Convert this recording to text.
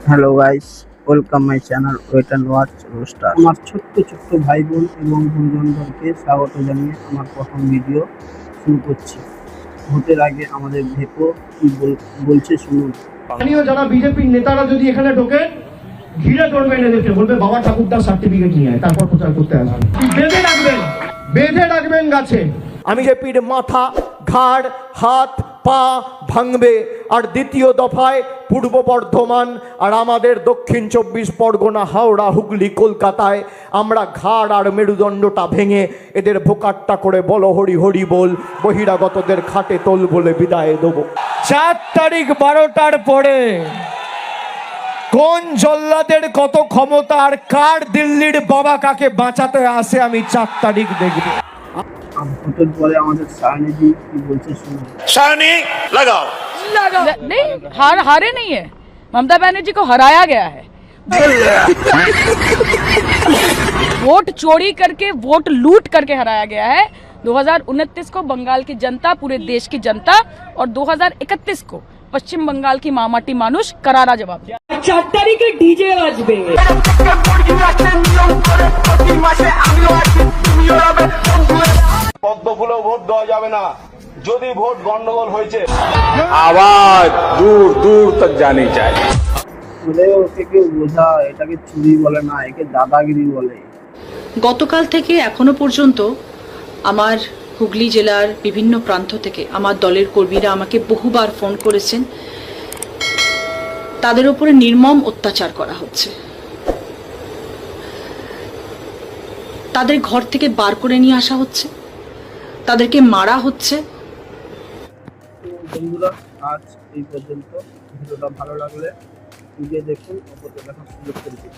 Hello guys, welcome my channel wait and watch roaster. আমার ছোট্ট ছোট্ট ভাই বোন এবং গুরুজনদেরকে স্বাগত জানিয়ে আমার প্রথম ভিডিও শুরু করছি। ভোটের আগে আমাদের ভেপো কি বলছে শুনুন। স্থানীয় যারা বিজেপির নেতারা যদি এখানে ঢোকে, ঘিরে ধরবেন এদেরকে, বলবে বাবা ঠাকুরদার সার্টিফিকেট নিয়ে আয়, তারপর প্রচার করতে আসবেন। বেঁধে রাখবেন গাছে। আমি বিজেপির মাথা, ঘাড়, হাত, পা ভাঙবে। আর দ্বিতীয় দফায় পূর্ব বর্ধমান আর আমাদের দক্ষিণ 24 পরগনা, হাওড়া, হুগলি, কলকাতায় আমরা ঘাড় আর মেরুদণ্ডটা ভেঙে এদের ভোকাট্টা করে বলো হরি হরি বল, বহিরাগতদের খাটে তোল বলে বিদায় দেবো। 4 তারিখ 12টার পরে কোন জল্লাদের কত ক্ষমতা আর কার দিল্লির বাবা কাকে বাঁচাতে আসে আমি 4 তারিখ দেখব। ভোটের পরে আমাদের সায়নিধি কি বলছে শুনুন। सानी लगाओ नहीं, हारे नहीं है। ममता बनर्जी को हराया गया है। वोट चोरी करके, वोट लूट करके हराया गया है। 2029 को बंगाल की जनता, पूरे देश की जनता, और 2031 को पश्चिम बंगाल की मामाटी मानुष करारा जवाब दिया। 4 तारीखे ডিজে বাজবে। পদ্ম ফুলেও ভোট দেওয়া যাবে না যদি ভোট গন্ডগোল হয়েছে। आवाज दूर दूर तक जानी चाहिए। ওকে কেউ বোঝা, এটাকে চুরি বলে না, একে দাদাগিরি বলে। গতকাল থেকে এখনো পর্যন্ত আমার হুগলি জেলার বিভিন্ন প্রান্ত থেকে আমার দলের কর্মীরা আমাকে বহুবার ফোন করেছেন। তাদের উপরে নির্মম অত্যাচার করা হচ্ছে, তাদের ঘর থেকে বার করে নিয়ে আসা হচ্ছে, তাদেরকে মারা হচ্ছে। বন্ধুরা, আজ এই পর্যন্ত। ভিডিওটা ভালো লাগলে নিজে দেখুন, অপরকে দেখার সুযোগ করে দিন।